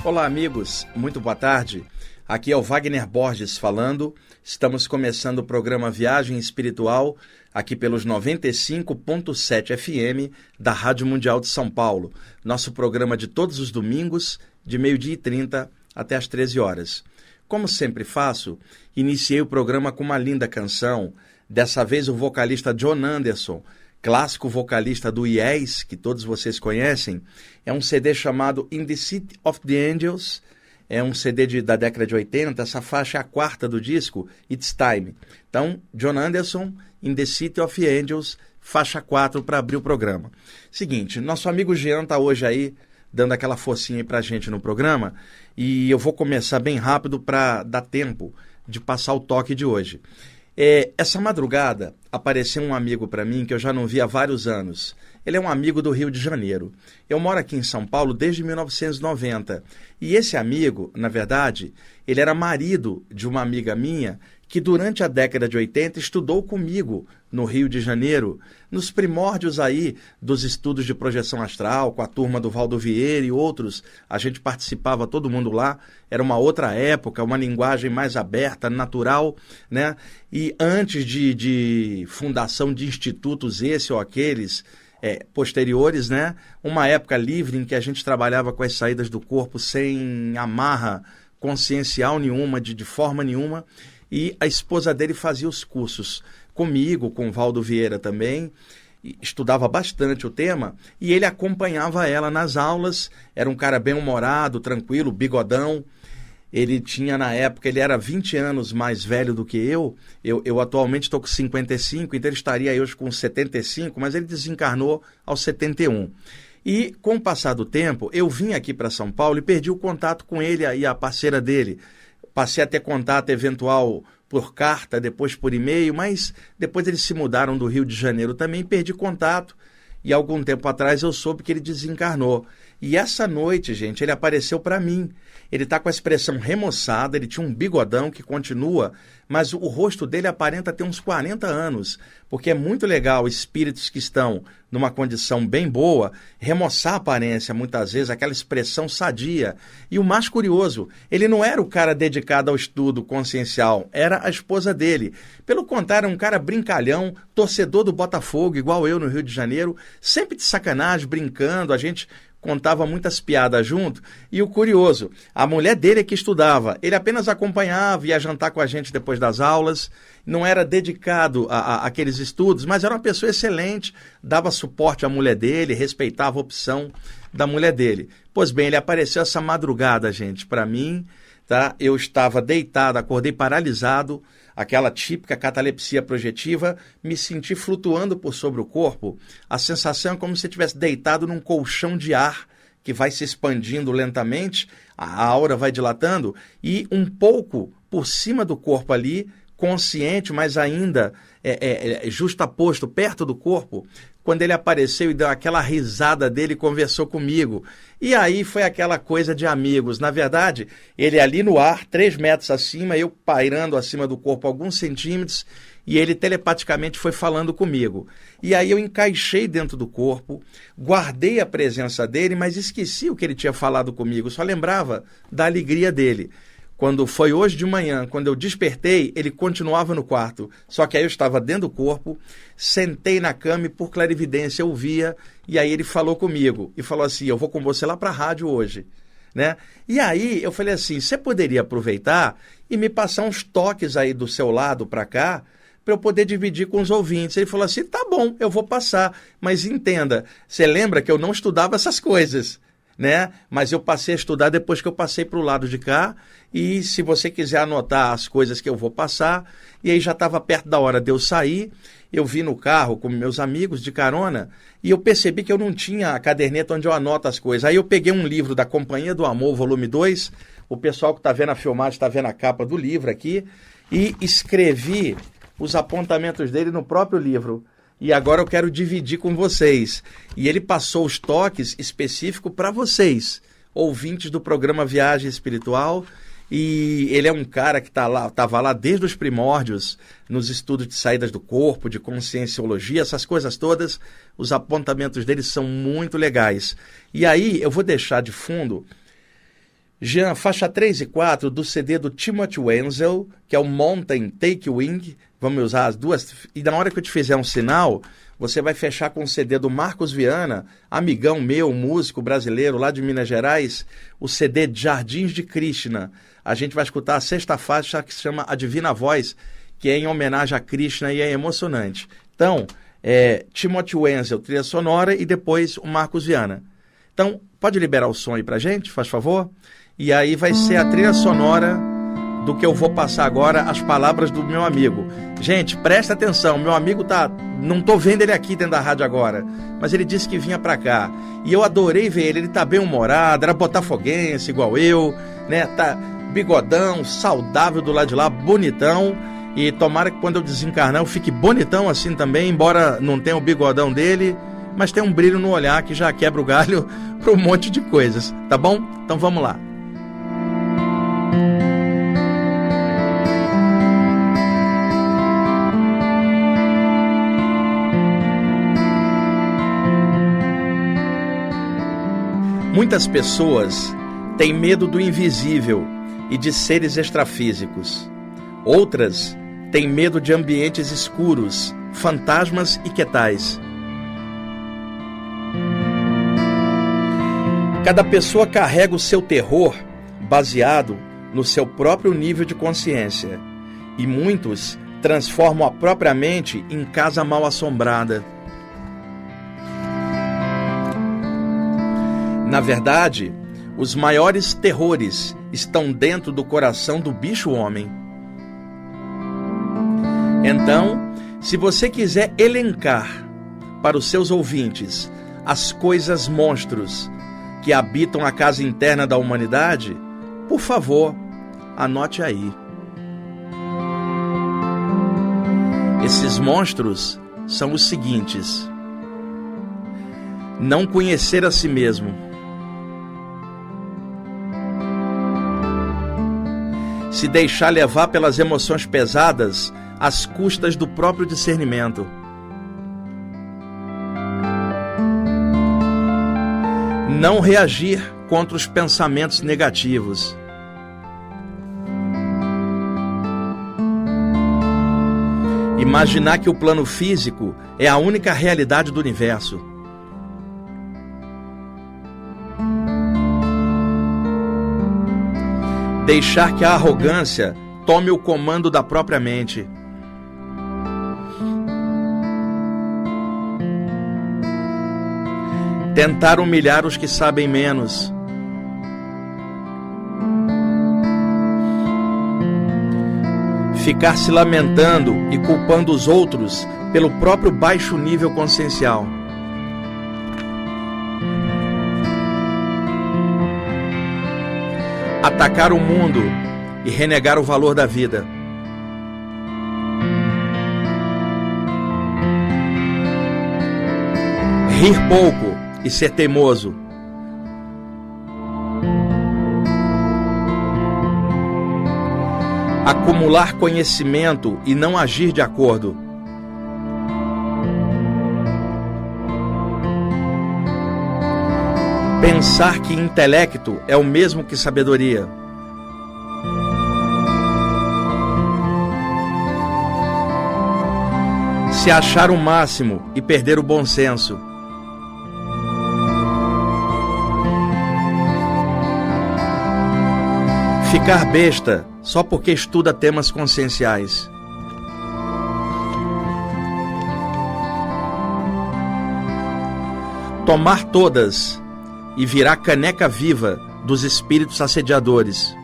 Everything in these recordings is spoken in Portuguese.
Olá, amigos, muito boa tarde. Aqui é o Wagner Borges falando. Estamos começando o programa Viagem Espiritual aqui pelos 95.7 FM da Rádio Mundial de São Paulo. Nosso programa de todos os domingos, de 12h30 até as 13 horas. Como sempre faço, iniciei o programa com uma linda canção. Dessa vez o vocalista Jon Anderson, clássico vocalista do Yes, que todos vocês conhecem, é um CD chamado In the City of the Angels, é um CD da década de 80, essa faixa é a quarta do disco, It's Time. Então, Jon Anderson, In the City of the Angels, faixa 4 para abrir o programa. Seguinte, nosso amigo Jean está hoje aí, dando aquela forcinha aí pra gente no programa, e eu vou começar bem rápido para dar tempo de passar o toque de hoje. Essa madrugada apareceu um amigo para mim que eu já não vi há vários anos. Ele é um amigo do Rio de Janeiro. Eu moro aqui em São Paulo desde 1990. E esse amigo, na verdade, ele era marido de uma amiga minha que durante a década de 80 estudou comigo no Rio de Janeiro, nos primórdios aí dos estudos de projeção astral, com a turma do Valdo Vieira e outros. A gente participava, todo mundo lá, era uma outra época, uma linguagem mais aberta, natural, né? E antes de fundação de institutos esse ou aqueles posteriores, né? Uma época livre em que a gente trabalhava com as saídas do corpo sem amarra consciencial nenhuma, de forma nenhuma. E a esposa dele fazia os cursos comigo, com o Valdo Vieira também, estudava bastante o tema, e ele acompanhava ela nas aulas. Era um cara bem-humorado, tranquilo, bigodão. Ele tinha, na época, ele era 20 anos mais velho do que eu atualmente estou com 55, então ele estaria aí hoje com 75, mas ele desencarnou aos 71. E, com o passar do tempo, eu vim aqui para São Paulo e perdi o contato com ele e a parceira dele. Passei a ter contato eventual por carta, depois por e-mail, mas depois eles se mudaram do Rio de Janeiro também, perdi contato. E algum tempo atrás eu soube que ele desencarnou. E essa noite, gente, ele apareceu para mim. Ele está com a expressão remoçada, ele tinha um bigodão que continua, mas o rosto dele aparenta ter uns 40 anos, porque é muito legal espíritos que estão numa condição bem boa, remoçar a aparência muitas vezes, aquela expressão sadia. E o mais curioso, ele não era o cara dedicado ao estudo consciencial, era a esposa dele. Pelo contrário, um cara brincalhão, torcedor do Botafogo, igual eu no Rio de Janeiro, sempre de sacanagem, brincando, a gente contava muitas piadas junto. E o curioso, a mulher dele é que estudava, ele apenas acompanhava, ia jantar com a gente depois das aulas, não era dedicado a aqueles estudos, mas era uma pessoa excelente, dava suporte à mulher dele, respeitava a opção da mulher dele. Pois bem, ele apareceu essa madrugada, gente, para mim, tá? Eu estava deitado, acordei paralisado, aquela típica catalepsia projetiva, me senti flutuando por sobre o corpo. A sensação é como se eu estivesse deitado num colchão de ar que vai se expandindo lentamente, a aura vai dilatando, e um pouco por cima do corpo ali, consciente, mas ainda justaposto perto do corpo, quando ele apareceu e deu aquela risada dele e conversou comigo. E aí foi aquela coisa de amigos. Na verdade, ele ali no ar, 3 metros acima, eu pairando acima do corpo alguns centímetros, e ele telepaticamente foi falando comigo. E aí eu encaixei dentro do corpo, guardei a presença dele, mas esqueci o que ele tinha falado comigo, só lembrava da alegria dele. Quando foi hoje de manhã, quando eu despertei, ele continuava no quarto. Só que aí eu estava dentro do corpo, sentei na cama e por clarividência eu via, e aí ele falou comigo e falou assim: eu vou com você lá para a rádio hoje, né? E aí eu falei assim: você poderia aproveitar e me passar uns toques aí do seu lado para cá, para eu poder dividir com os ouvintes. Ele falou assim: tá bom, eu vou passar, mas entenda, você lembra que eu não estudava essas coisas, né? Mas eu passei a estudar depois que eu passei para o lado de cá, e se você quiser anotar as coisas que eu vou passar, e aí já estava perto da hora de eu sair, eu vi no carro com meus amigos de carona, e eu percebi que eu não tinha a caderneta onde eu anoto as coisas. Aí eu peguei um livro da Companhia do Amor, volume 2, o pessoal que está vendo a filmagem está vendo a capa do livro aqui, e escrevi os apontamentos dele no próprio livro. E agora eu quero dividir com vocês. E ele passou os toques específicos para vocês, ouvintes do programa Viagem Espiritual. E ele é um cara que estava lá desde os primórdios, nos estudos de saídas do corpo, de conscienciologia, essas coisas todas. Os apontamentos dele são muito legais. E aí eu vou deixar de fundo Jean, faixa 3 e 4 do CD do Timothy Wenzel, que é o Mountain Take Wing. Vamos usar as duas. E na hora que eu te fizer um sinal, você vai fechar com o CD do Marcos Viana, amigão meu, músico brasileiro lá de Minas Gerais, o CD Jardins de Krishna. A gente vai escutar a sexta faixa, que se chama A Divina Voz, que é em homenagem a Krishna e é emocionante. Então, Timothy Wenzel, trilha sonora, e depois o Marcos Viana. Então, pode liberar o som aí pra gente, faz favor? E aí vai ser a trilha sonora do que eu vou passar agora, as palavras do meu amigo. Gente, presta atenção, meu amigo não tô vendo ele aqui dentro da rádio agora, mas ele disse que vinha pra cá. E eu adorei ver ele tá bem humorado, era botafoguense igual eu, né? Tá bigodão, saudável do lado de lá, bonitão. E tomara que quando eu desencarnar eu fique bonitão assim também, embora não tenha o bigodão dele, mas tem um brilho no olhar que já quebra o galho para um monte de coisas, tá bom? Então vamos lá. Muitas pessoas têm medo do invisível e de seres extrafísicos. Outras têm medo de ambientes escuros, fantasmas e quetais. Cada pessoa carrega o seu terror baseado no seu próprio nível de consciência, e muitos transformam a própria mente em casa mal assombrada. Na verdade, os maiores terrores estão dentro do coração do bicho-homem. Então, se você quiser elencar para os seus ouvintes as coisas monstros que habitam a casa interna da humanidade, por favor, anote aí. Esses monstros são os seguintes: não conhecer a si mesmo, se deixar levar pelas emoções pesadas às custas do próprio discernimento, não reagir contra os pensamentos negativos, imaginar que o plano físico é a única realidade do universo, deixar que a arrogância tome o comando da própria mente, tentar humilhar os que sabem menos, ficar se lamentando e culpando os outros pelo próprio baixo nível consciencial, atacar o mundo e renegar o valor da vida, rir pouco e ser teimoso, acumular conhecimento e não agir de acordo, pensar que intelecto é o mesmo que sabedoria, se achar o máximo e perder o bom senso, ficar besta só porque estuda temas conscienciais, tomar todas e virar caneca viva dos espíritos assediadores,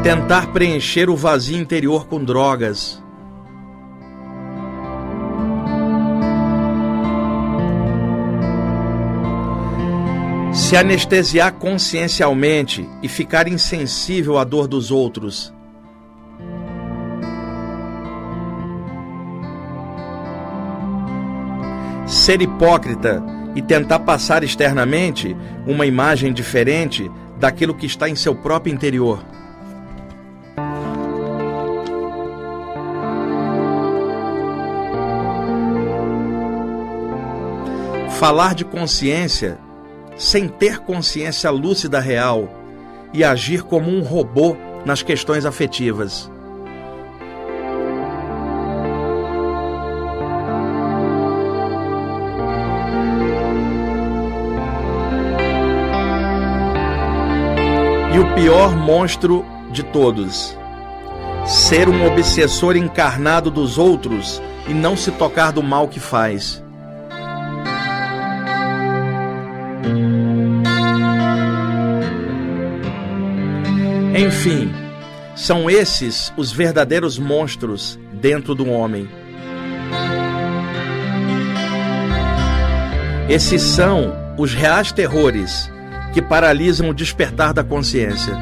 tentar preencher o vazio interior com drogas, se anestesiar consciencialmente e ficar insensível à dor dos outros, ser hipócrita e tentar passar externamente uma imagem diferente daquilo que está em seu próprio interior. falar de consciência sem ter consciência lúcida real e agir como um robô nas questões afetivas. E o pior monstro de todos: ser um obsessor encarnado dos outros e não se tocar do mal que faz. Enfim, são esses os verdadeiros monstros dentro do homem. Esses são os reais terrores que paralisam o despertar da consciência.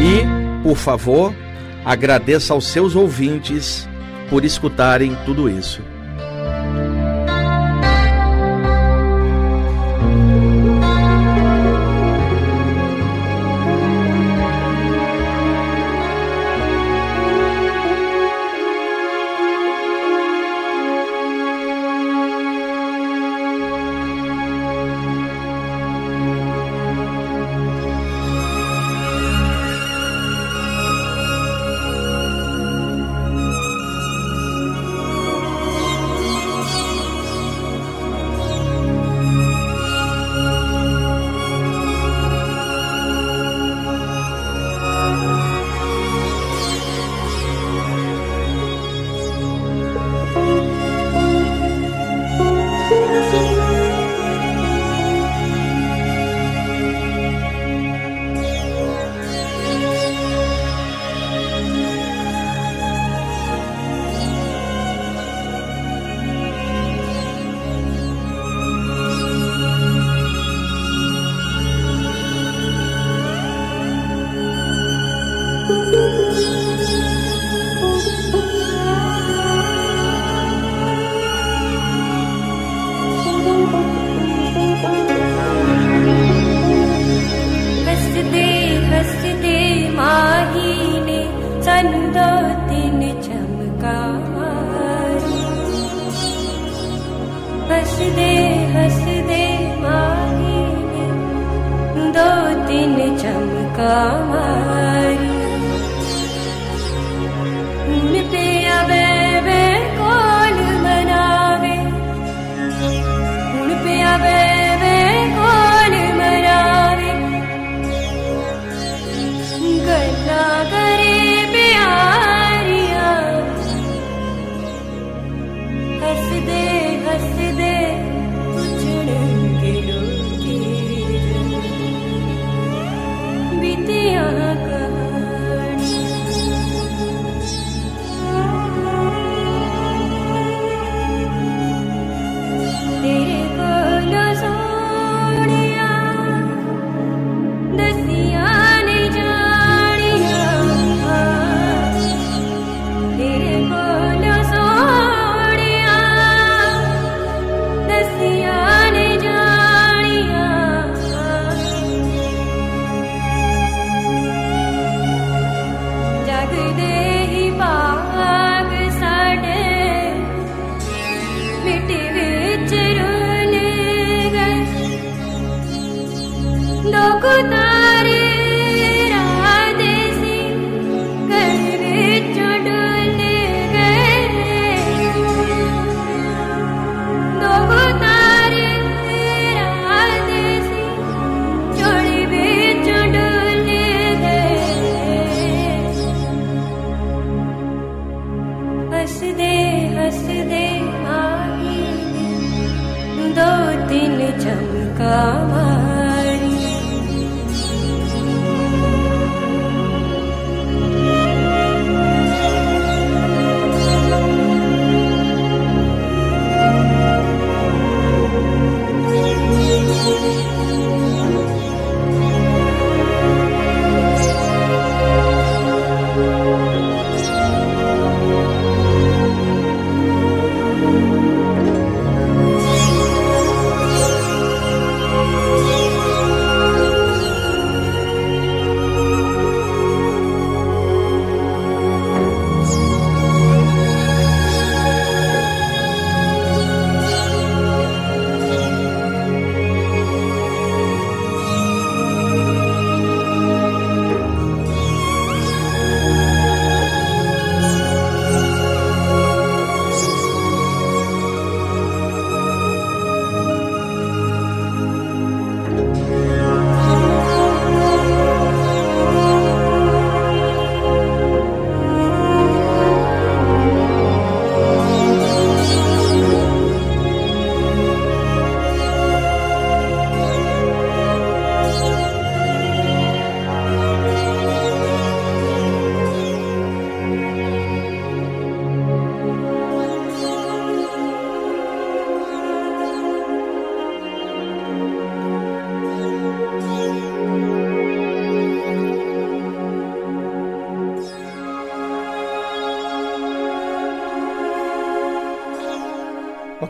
E, por favor, agradeça aos seus ouvintes por escutarem tudo isso.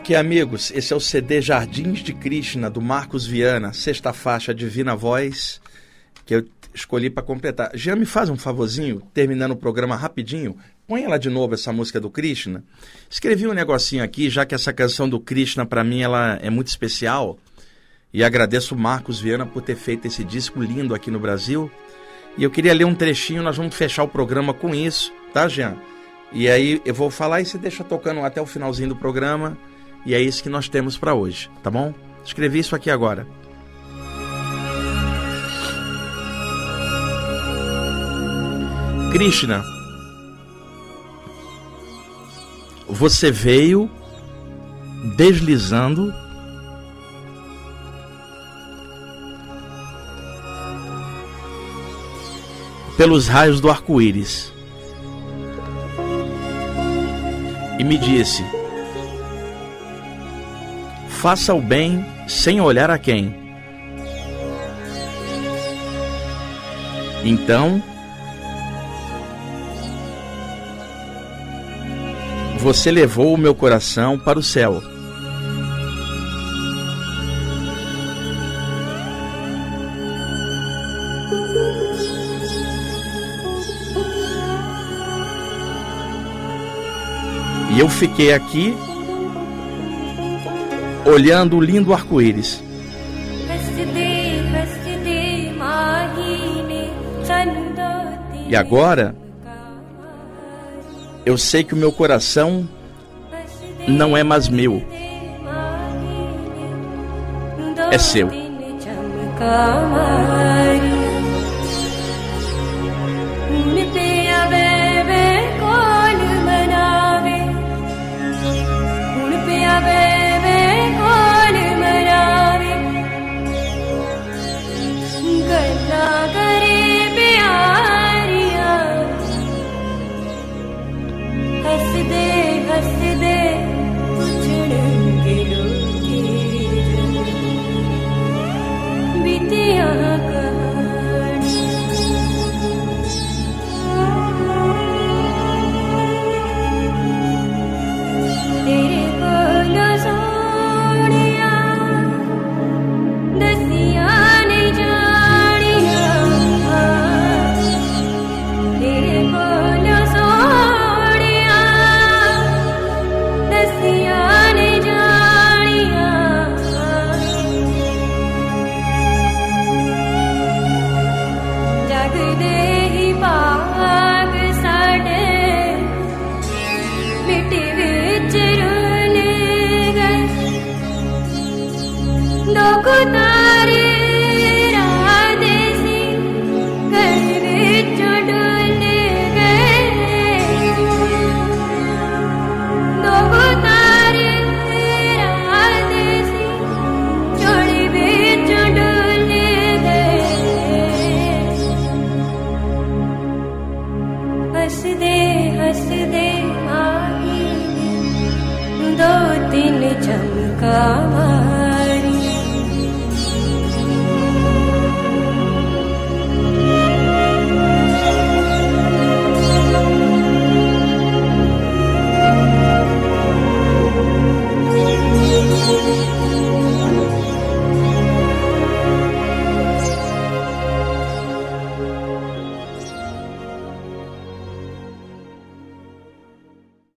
Ok, amigos, esse é o CD Jardins de Krishna, do Marcos Viana, sexta faixa, Divina Voz, que eu escolhi para completar. Jean, me faz um favorzinho, terminando o programa rapidinho, põe ela de novo, essa música do Krishna. Escrevi um negocinho aqui, já que essa canção do Krishna, para mim, ela é muito especial, e agradeço o Marcos Viana por ter feito esse disco lindo aqui no Brasil. E eu queria ler um trechinho, nós vamos fechar o programa com isso, tá, Jean? E aí eu vou falar e você deixa tocando até o finalzinho do programa. E é isso que nós temos para hoje, tá bom? Escrevi isso aqui agora. Krishna, você veio deslizando pelos raios do arco-íris e me disse: faça o bem sem olhar a quem. Então, você levou o meu coração para o céu. E eu fiquei aqui olhando o lindo arco-íris. E agora eu sei que o meu coração não é mais meu, é seu.